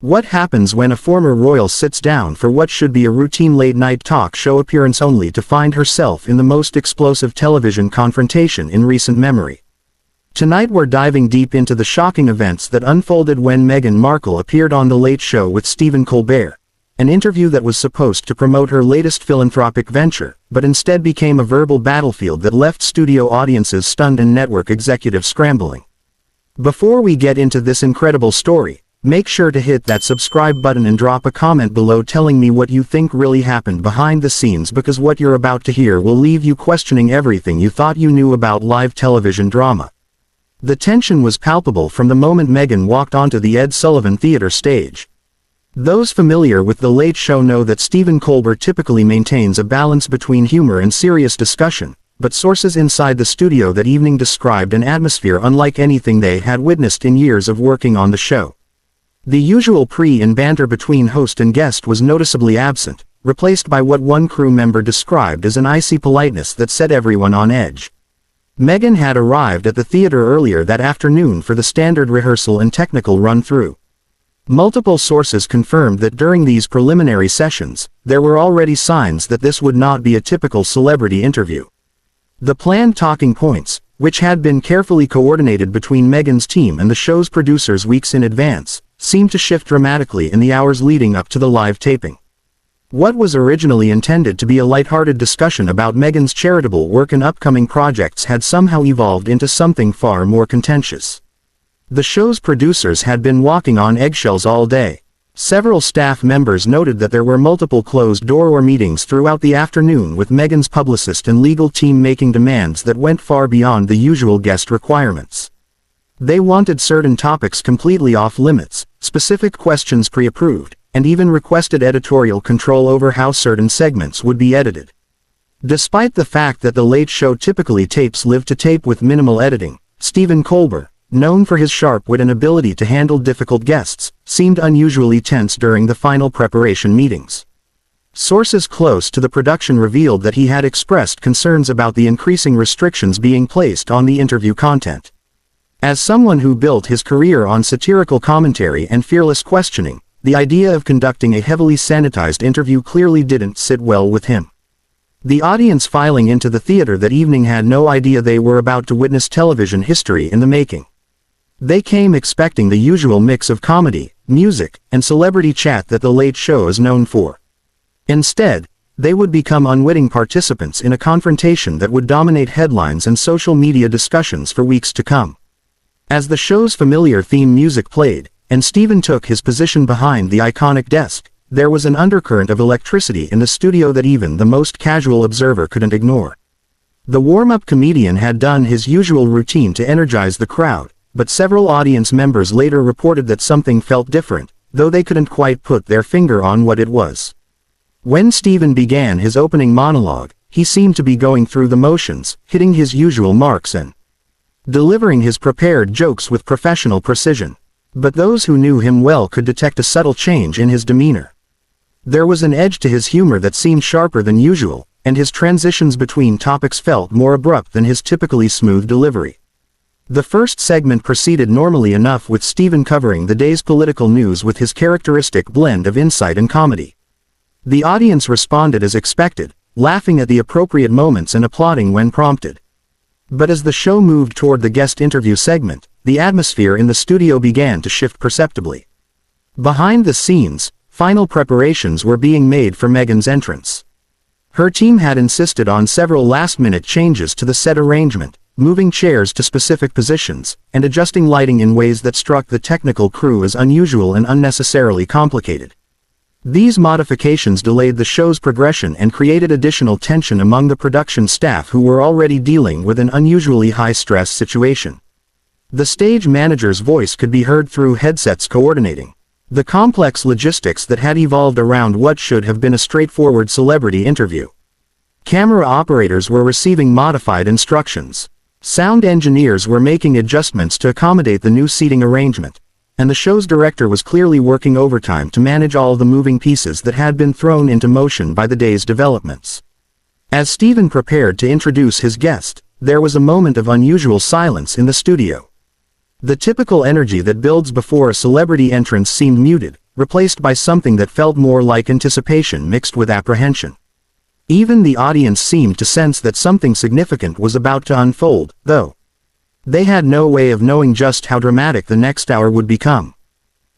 What happens when a former royal sits down for what should be a routine late-night talk show appearance only to find herself in the most explosive television confrontation in recent memory? Tonight we're diving deep into the shocking events that unfolded when Meghan Markle appeared on The Late Show with Stephen Colbert, an interview that was supposed to promote her latest philanthropic venture, but instead became a verbal battlefield that left studio audiences stunned and network executives scrambling. Before we get into this incredible story, make sure to hit that subscribe button and drop a comment below telling me what you think really happened behind the scenes, because what you're about to hear will leave you questioning everything you thought you knew about live television drama. The tension was palpable from the moment Meghan walked onto the Ed Sullivan Theatre stage. Those familiar with The Late Show know that Stephen Colbert typically maintains a balance between humor and serious discussion, but sources inside the studio that evening described an atmosphere unlike anything they had witnessed in years of working on the show. The usual and banter between host and guest was noticeably absent, replaced by what one crew member described as an icy politeness that set everyone on edge. Meghan had arrived at the theater earlier that afternoon for the standard rehearsal and technical run-through. Multiple sources confirmed that during these preliminary sessions, there were already signs that this would not be a typical celebrity interview. The planned talking points, which had been carefully coordinated between Meghan's team and the show's producers weeks in advance, seemed to shift dramatically in the hours leading up to the live taping. What was originally intended to be a lighthearted discussion about Meghan's charitable work and upcoming projects had somehow evolved into something far more contentious. The show's producers had been walking on eggshells all day. Several staff members noted that there were multiple closed-door meetings throughout the afternoon with Meghan's publicist and legal team making demands that went far beyond the usual guest requirements. They wanted certain topics completely off-limits, specific questions pre-approved, and even requested editorial control over how certain segments would be edited. Despite the fact that The Late Show typically tapes live-to-tape with minimal editing, Stephen Colbert, known for his sharp wit and ability to handle difficult guests, seemed unusually tense during the final preparation meetings. Sources close to the production revealed that he had expressed concerns about the increasing restrictions being placed on the interview content. As someone who built his career on satirical commentary and fearless questioning, the idea of conducting a heavily sanitized interview clearly didn't sit well with him. The audience filing into the theater that evening had no idea they were about to witness television history in the making. They came expecting the usual mix of comedy, music, and celebrity chat that The Late Show is known for. Instead, they would become unwitting participants in a confrontation that would dominate headlines and social media discussions for weeks to come. As the show's familiar theme music played, and Stephen took his position behind the iconic desk, there was an undercurrent of electricity in the studio that even the most casual observer couldn't ignore. The warm-up comedian had done his usual routine to energize the crowd, but several audience members later reported that something felt different, though they couldn't quite put their finger on what it was. When Stephen began his opening monologue, he seemed to be going through the motions, hitting his usual marks and delivering his prepared jokes with professional precision. But those who knew him well could detect a subtle change in his demeanor. There was an edge to his humor that seemed sharper than usual, and his transitions between topics felt more abrupt than his typically smooth delivery. The first segment proceeded normally enough, with Stephen covering the day's political news with his characteristic blend of insight and comedy. The audience responded as expected, laughing at the appropriate moments and applauding when prompted. But as the show moved toward the guest interview segment, the atmosphere in the studio began to shift perceptibly. Behind the scenes, final preparations were being made for Meghan's entrance. Her team had insisted on several last-minute changes to the set arrangement, moving chairs to specific positions, and adjusting lighting in ways that struck the technical crew as unusual and unnecessarily complicated. These modifications delayed the show's progression and created additional tension among the production staff, who were already dealing with an unusually high-stress situation. The stage manager's voice could be heard through headsets coordinating the complex logistics that had evolved around what should have been a straightforward celebrity interview. Camera operators were receiving modified instructions. Sound engineers were making adjustments to accommodate the new seating arrangement, and the show's director was clearly working overtime to manage all the moving pieces that had been thrown into motion by the day's developments. As Stephen prepared to introduce his guest, there was a moment of unusual silence in the studio. The typical energy that builds before a celebrity entrance seemed muted, replaced by something that felt more like anticipation mixed with apprehension. Even the audience seemed to sense that something significant was about to unfold, though they had no way of knowing just how dramatic the next hour would become.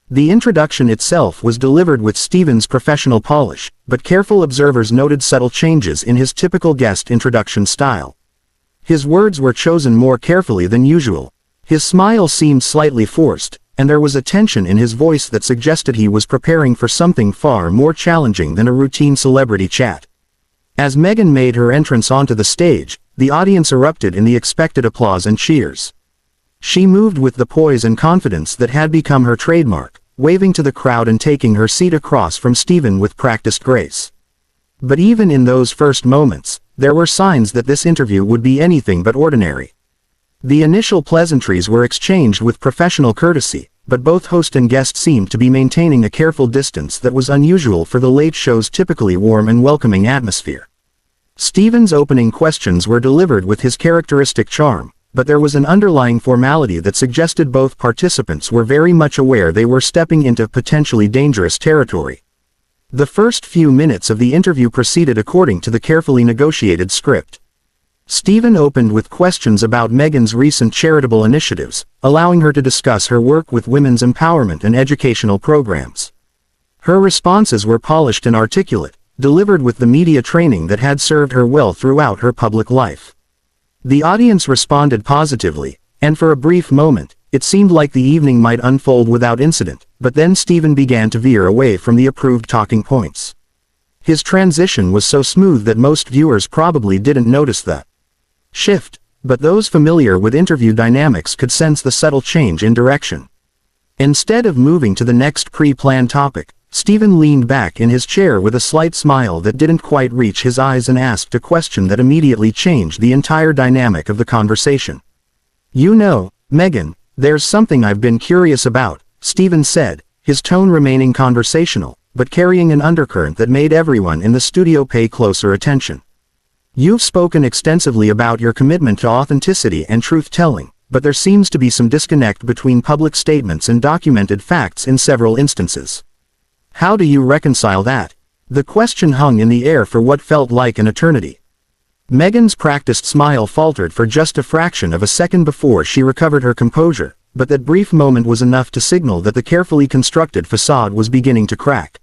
The introduction itself was delivered with Stephen's professional polish, but careful observers noted subtle changes in his typical guest introduction style. His words were chosen more carefully than usual. His smile seemed slightly forced, and there was a tension in his voice that suggested he was preparing for something far more challenging than a routine celebrity chat. As Meghan made her entrance onto the stage, the audience erupted in the expected applause and cheers. She moved with the poise and confidence that had become her trademark, waving to the crowd and taking her seat across from Stephen with practiced grace. But even in those first moments, there were signs that this interview would be anything but ordinary. The initial pleasantries were exchanged with professional courtesy, but both host and guest seemed to be maintaining a careful distance that was unusual for the Late Show's typically warm and welcoming atmosphere. Stephen's opening questions were delivered with his characteristic charm, but there was an underlying formality that suggested both participants were very much aware they were stepping into potentially dangerous territory. The first few minutes of the interview proceeded according to the carefully negotiated script. Stephen opened with questions about Meghan's recent charitable initiatives, allowing her to discuss her work with women's empowerment and educational programs. Her responses were polished and articulate, delivered with the media training that had served her well throughout her public life. The audience responded positively, and for a brief moment, it seemed like the evening might unfold without incident, but then Stephen began to veer away from the approved talking points. His transition was so smooth that most viewers probably didn't notice the shift, but those familiar with interview dynamics could sense the subtle change in direction. Instead of moving to the next pre-planned topic, Stephen leaned back in his chair with a slight smile that didn't quite reach his eyes and asked a question that immediately changed the entire dynamic of the conversation. "You know, Meghan, there's something I've been curious about," Stephen said, his tone remaining conversational, but carrying an undercurrent that made everyone in the studio pay closer attention. "You've spoken extensively about your commitment to authenticity and truth-telling, but there seems to be some disconnect between public statements and documented facts in several instances. How do you reconcile that?" The question hung in the air for what felt like an eternity. Meghan's practiced smile faltered for just a fraction of a second before she recovered her composure, but that brief moment was enough to signal that the carefully constructed facade was beginning to crack.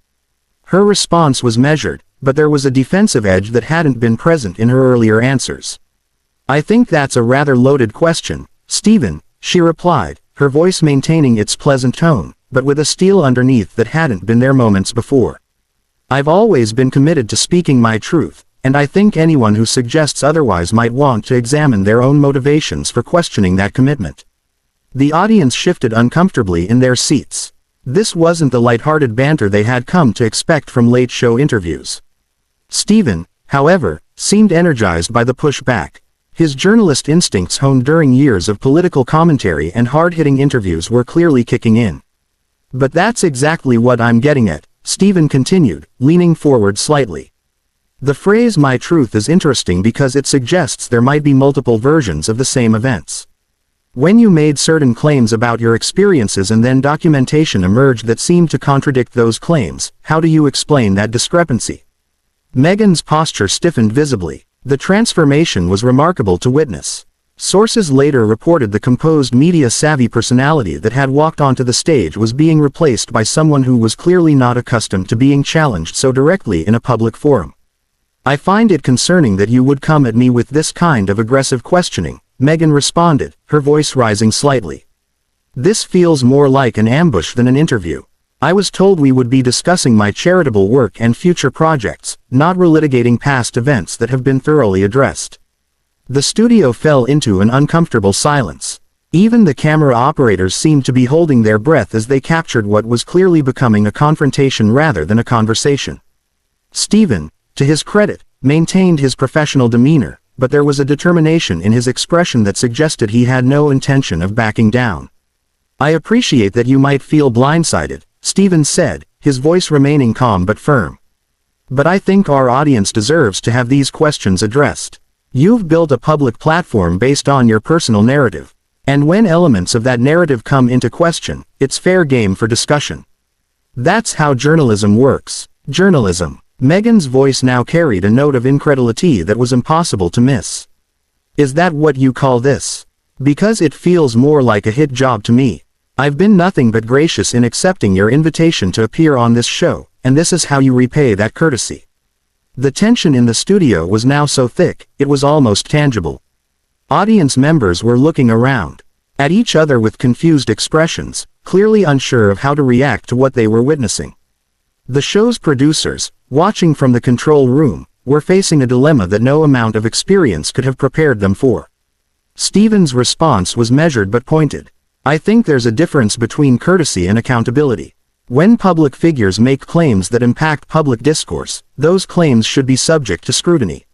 Her response was measured, but there was a defensive edge that hadn't been present in her earlier answers. "I think that's a rather loaded question, Stephen," she replied, her voice maintaining its pleasant tone, but with a steel underneath that hadn't been there moments before. "I've always been committed to speaking my truth, and I think anyone who suggests otherwise might want to examine their own motivations for questioning that commitment." The audience shifted uncomfortably in their seats. This wasn't the lighthearted banter they had come to expect from late show interviews. Stephen, however, seemed energized by the pushback. His journalist instincts honed during years of political commentary and hard-hitting interviews were clearly kicking in. "But that's exactly what I'm getting at," Stephen continued, leaning forward slightly. "The phrase 'my truth' is interesting because it suggests there might be multiple versions of the same events. When you made certain claims about your experiences and then documentation emerged that seemed to contradict those claims, how do you explain that discrepancy?" Meghan's posture stiffened visibly. The transformation was remarkable to witness. Sources later reported the composed media-savvy personality that had walked onto the stage was being replaced by someone who was clearly not accustomed to being challenged so directly in a public forum. "I find it concerning that you would come at me with this kind of aggressive questioning," Meghan responded, her voice rising slightly. "This feels more like an ambush than an interview. I was told we would be discussing my charitable work and future projects, not relitigating past events that have been thoroughly addressed." The studio fell into an uncomfortable silence. Even the camera operators seemed to be holding their breath as they captured what was clearly becoming a confrontation rather than a conversation. Stephen, to his credit, maintained his professional demeanor, but there was a determination in his expression that suggested he had no intention of backing down. "I appreciate that you might feel blindsided," Stephen said, his voice remaining calm but firm. "But I think our audience deserves to have these questions addressed. You've built a public platform based on your personal narrative. And when elements of that narrative come into question, it's fair game for discussion." That's how journalism works. Journalism. Meghan's voice now carried a note of incredulity that was impossible to miss. Is that what you call this? Because it feels more like a hit job to me. I've been nothing but gracious in accepting your invitation to appear on this show, and this is how you repay that courtesy. The tension in the studio was now so thick, it was almost tangible. Audience members were looking around at each other with confused expressions, clearly unsure of how to react to what they were witnessing. The show's producers, watching from the control room, were facing a dilemma that no amount of experience could have prepared them for. Stephen's response was measured but pointed. I think there's a difference between courtesy and accountability. When public figures make claims that impact public discourse, those claims should be subject to scrutiny.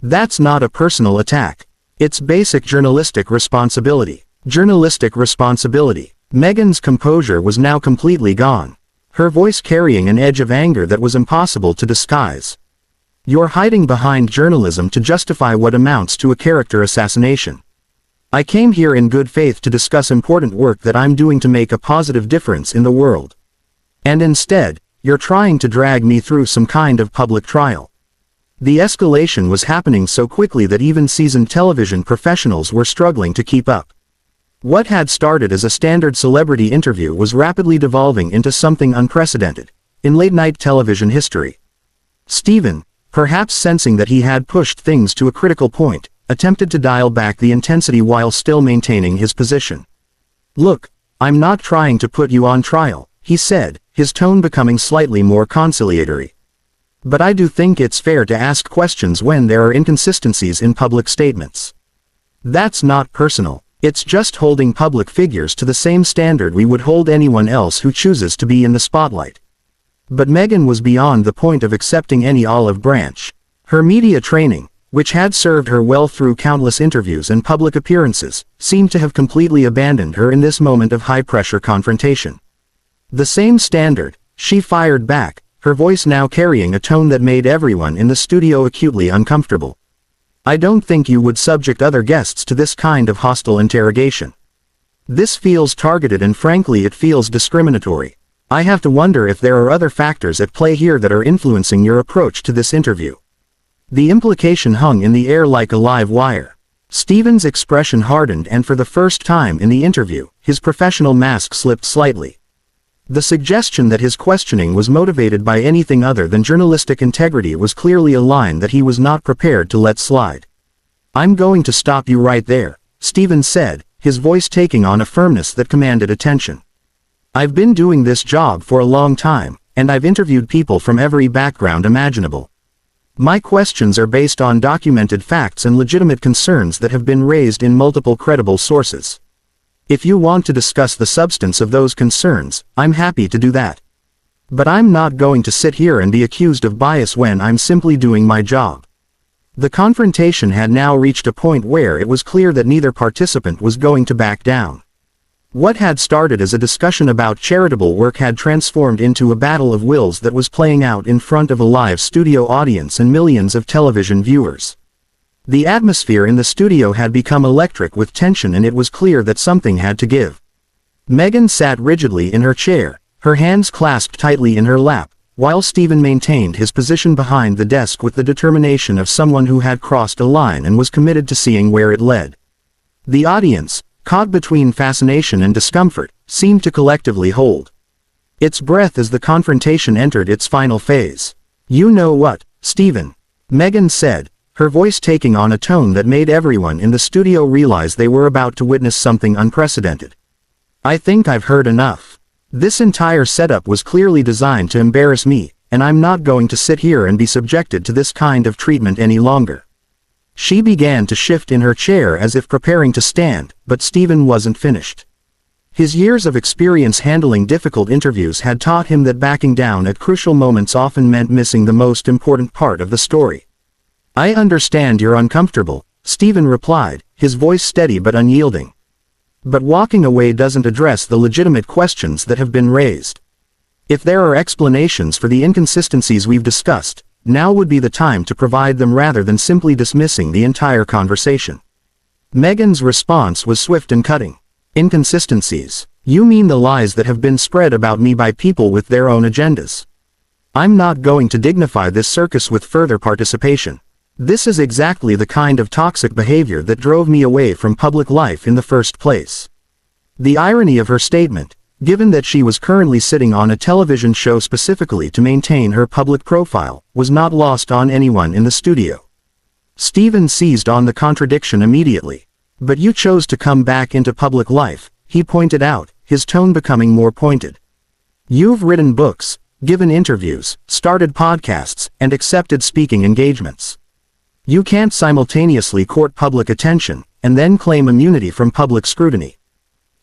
That's not a personal attack. It's basic journalistic responsibility. Journalistic responsibility. Meghan's composure was now completely gone, her voice carrying an edge of anger that was impossible to disguise. You're hiding behind journalism to justify what amounts to a character assassination. I came here in good faith to discuss important work that I'm doing to make a positive difference in the world. And instead, you're trying to drag me through some kind of public trial. The escalation was happening so quickly that even seasoned television professionals were struggling to keep up. What had started as a standard celebrity interview was rapidly devolving into something unprecedented in late-night television history. Stephen, perhaps sensing that he had pushed things to a critical point, attempted to dial back the intensity while still maintaining his position. Look, I'm not trying to put you on trial, he said, his tone becoming slightly more conciliatory. But I do think it's fair to ask questions when there are inconsistencies in public statements. That's not personal. It's just holding public figures to the same standard we would hold anyone else who chooses to be in the spotlight. But Meghan was beyond the point of accepting any olive branch. Her media training, which had served her well through countless interviews and public appearances, seemed to have completely abandoned her in this moment of high-pressure confrontation. The same standard, she fired back, her voice now carrying a tone that made everyone in the studio acutely uncomfortable. I don't think you would subject other guests to this kind of hostile interrogation. This feels targeted and frankly it feels discriminatory. I have to wonder if there are other factors at play here that are influencing your approach to this interview. The implication hung in the air like a live wire. Stephen's expression hardened and for the first time in the interview, his professional mask slipped slightly. The suggestion that his questioning was motivated by anything other than journalistic integrity was clearly a line that he was not prepared to let slide. I'm going to stop you right there, Stephen said, his voice taking on a firmness that commanded attention. I've been doing this job for a long time, and I've interviewed people from every background imaginable. My questions are based on documented facts and legitimate concerns that have been raised in multiple credible sources. If you want to discuss the substance of those concerns, I'm happy to do that. But I'm not going to sit here and be accused of bias when I'm simply doing my job. The confrontation had now reached a point where it was clear that neither participant was going to back down. What had started as a discussion about charitable work had transformed into a battle of wills that was playing out in front of a live studio audience and millions of television viewers. The atmosphere in the studio had become electric with tension and it was clear that something had to give. Meghan sat rigidly in her chair, her hands clasped tightly in her lap, while Stephen maintained his position behind the desk with the determination of someone who had crossed a line and was committed to seeing where it led. The audience, caught between fascination and discomfort, seemed to collectively hold its breath as the confrontation entered its final phase. You know what, Stephen? Meghan said, her voice taking on a tone that made everyone in the studio realize they were about to witness something unprecedented. I think I've heard enough. This entire setup was clearly designed to embarrass me, and I'm not going to sit here and be subjected to this kind of treatment any longer. She began to shift in her chair as if preparing to stand, but Stephen wasn't finished. His years of experience handling difficult interviews had taught him that backing down at crucial moments often meant missing the most important part of the story. I understand you're uncomfortable, Stephen replied, his voice steady but unyielding. But walking away doesn't address the legitimate questions that have been raised. If there are explanations for the inconsistencies we've discussed, now would be the time to provide them rather than simply dismissing the entire conversation. Meghan's response was swift and cutting. Inconsistencies. You mean the lies that have been spread about me by people with their own agendas. I'm not going to dignify this circus with further participation. This is exactly the kind of toxic behavior that drove me away from public life in the first place. The irony of her statement, given that she was currently sitting on a television show specifically to maintain her public profile, was not lost on anyone in the studio. Stephen seized on the contradiction immediately. But you chose to come back into public life, he pointed out, his tone becoming more pointed. You've written books, given interviews, started podcasts, and accepted speaking engagements. You can't simultaneously court public attention, and then claim immunity from public scrutiny.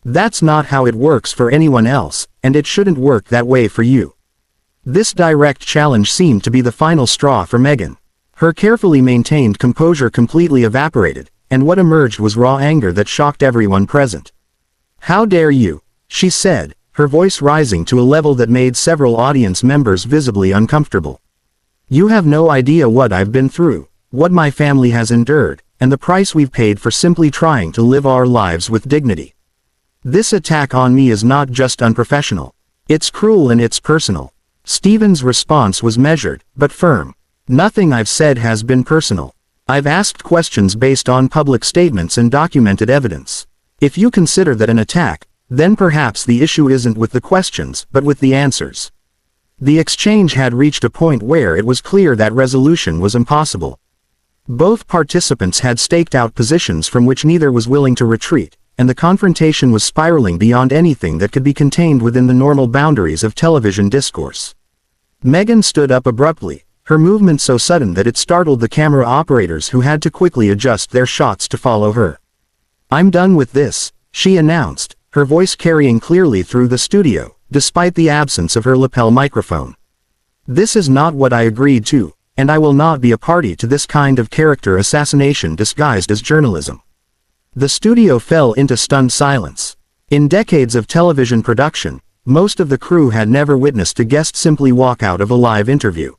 That's not how it works for anyone else, and it shouldn't work that way for you. This direct challenge seemed to be the final straw for Meghan. Her carefully maintained composure completely evaporated, and what emerged was raw anger that shocked everyone present. How dare you, she said, her voice rising to a level that made several audience members visibly uncomfortable. You have no idea what I've been through, what my family has endured, and the price we've paid for simply trying to live our lives with dignity. This attack on me is not just unprofessional. It's cruel and it's personal. Stephen's response was measured, but firm. Nothing I've said has been personal. I've asked questions based on public statements and documented evidence. If you consider that an attack, then perhaps the issue isn't with the questions but with the answers. The exchange had reached a point where it was clear that resolution was impossible. Both participants had staked out positions from which neither was willing to retreat, and the confrontation was spiraling beyond anything that could be contained within the normal boundaries of television discourse. Meghan stood up abruptly, her movement so sudden that it startled the camera operators who had to quickly adjust their shots to follow her. I'm done with this, she announced, her voice carrying clearly through the studio, despite the absence of her lapel microphone. This is not what I agreed to, and I will not be a party to this kind of character assassination disguised as journalism. The studio fell into stunned silence. In decades of television production, most of the crew had never witnessed a guest simply walk out of a live interview.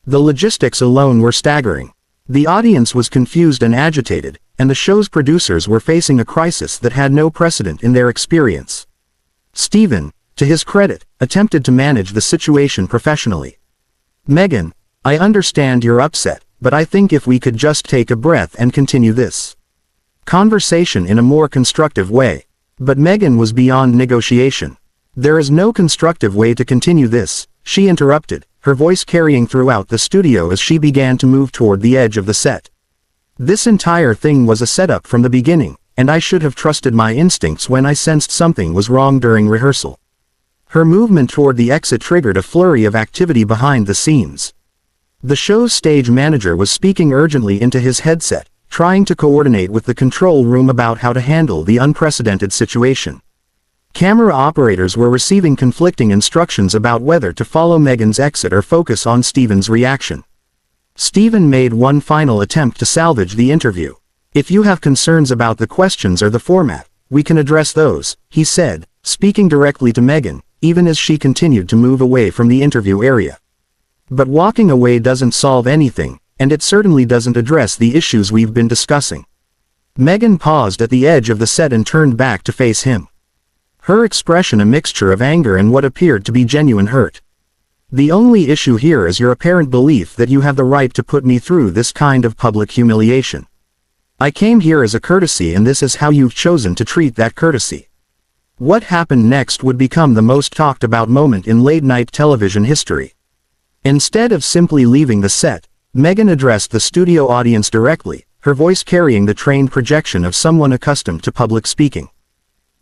The logistics alone were staggering. The audience was confused and agitated, and the show's producers were facing a crisis that had no precedent in their experience. Stephen, to his credit, attempted to manage the situation professionally. Meghan, I understand you're upset, but I think if we could just take a breath and continue this conversation in a more constructive way. But Meghan was beyond negotiation. There is no constructive way to continue this, she interrupted, her voice carrying throughout the studio as she began to move toward the edge of the set. This entire thing was a setup from the beginning, and I should have trusted my instincts when I sensed something was wrong during rehearsal. Her movement toward the exit triggered a flurry of activity behind the scenes. The show's stage manager was speaking urgently into his headset, trying to coordinate with the control room about how to handle the unprecedented situation. Camera operators were receiving conflicting instructions about whether to follow Meghan's exit or focus on Stephen's reaction. Stephen made one final attempt to salvage the interview. If you have concerns about the questions or the format, we can address those, he said, speaking directly to Meghan, even as she continued to move away from the interview area. But walking away doesn't solve anything, and it certainly doesn't address the issues we've been discussing. Meghan paused at the edge of the set and turned back to face him. Her expression a mixture of anger and what appeared to be genuine hurt. The only issue here is your apparent belief that you have the right to put me through this kind of public humiliation. I came here as a courtesy and this is how you've chosen to treat that courtesy. What happened next would become the most talked about moment in late-night television history. Instead of simply leaving the set, Meghan addressed the studio audience directly, her voice carrying the trained projection of someone accustomed to public speaking.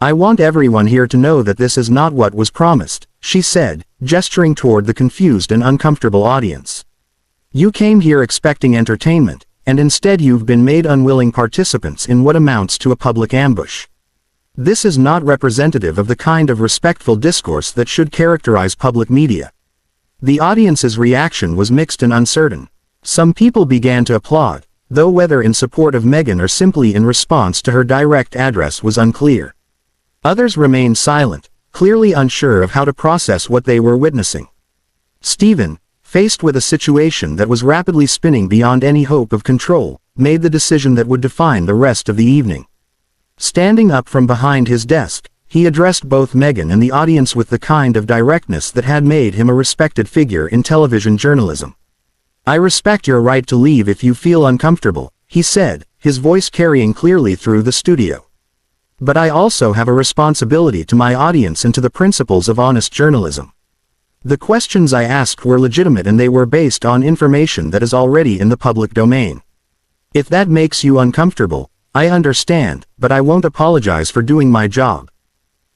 I want everyone here to know that this is not what was promised, she said, gesturing toward the confused and uncomfortable audience. You came here expecting entertainment, and instead you've been made unwilling participants in what amounts to a public ambush. This is not representative of the kind of respectful discourse that should characterize public media. The audience's reaction was mixed and uncertain. Some people began to applaud, though whether in support of Meghan or simply in response to her direct address was unclear. Others remained silent, clearly unsure of how to process what they were witnessing. Stephen, faced with a situation that was rapidly spinning beyond any hope of control, made the decision that would define the rest of the evening. Standing up from behind his desk, he addressed both Meghan and the audience with the kind of directness that had made him a respected figure in television journalism. "I respect your right to leave if you feel uncomfortable," he said, his voice carrying clearly through the studio. "But I also have a responsibility to my audience and to the principles of honest journalism. The questions I asked were legitimate and they were based on information that is already in the public domain. If that makes you uncomfortable, I understand, but I won't apologize for doing my job."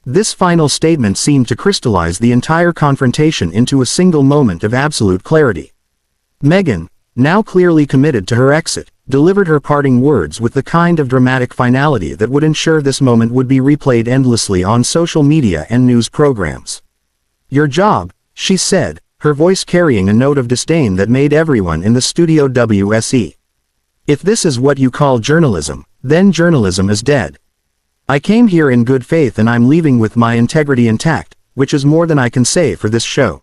This final statement seemed to crystallize the entire confrontation into a single moment of absolute clarity. Meghan, now clearly committed to her exit, delivered her parting words with the kind of dramatic finality that would ensure this moment would be replayed endlessly on social media and news programs. "Your job," she said, her voice carrying a note of disdain that made everyone in the studio WSE. "If this is what you call journalism, then journalism is dead. I came here in good faith and I'm leaving with my integrity intact, which is more than I can say for this show."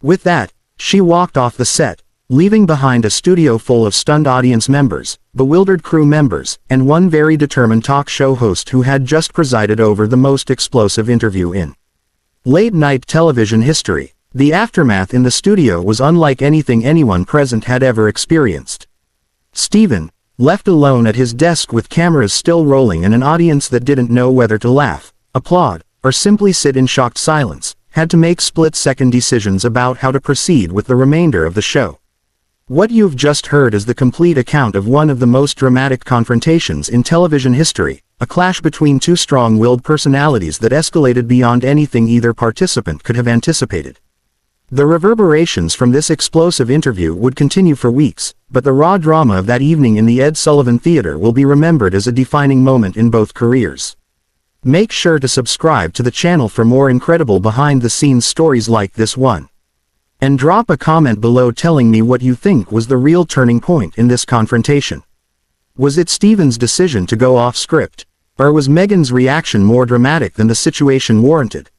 With that, she walked off the set, leaving behind a studio full of stunned audience members, bewildered crew members, and one very determined talk show host who had just presided over the most explosive interview in late-night television history. The aftermath in the studio was unlike anything anyone present had ever experienced. Stephen, left alone at his desk with cameras still rolling and an audience that didn't know whether to laugh, applaud, or simply sit in shocked silence, had to make split-second decisions about how to proceed with the remainder of the show. What you've just heard is the complete account of one of the most dramatic confrontations in television history, a clash between two strong-willed personalities that escalated beyond anything either participant could have anticipated. The reverberations from this explosive interview would continue for weeks, but the raw drama of that evening in the Ed Sullivan Theatre will be remembered as a defining moment in both careers. Make sure to subscribe to the channel for more incredible behind-the-scenes stories like this one. And drop a comment below telling me what you think was the real turning point in this confrontation. Was it Stephen's decision to go off script? Or was Meghan's reaction more dramatic than the situation warranted?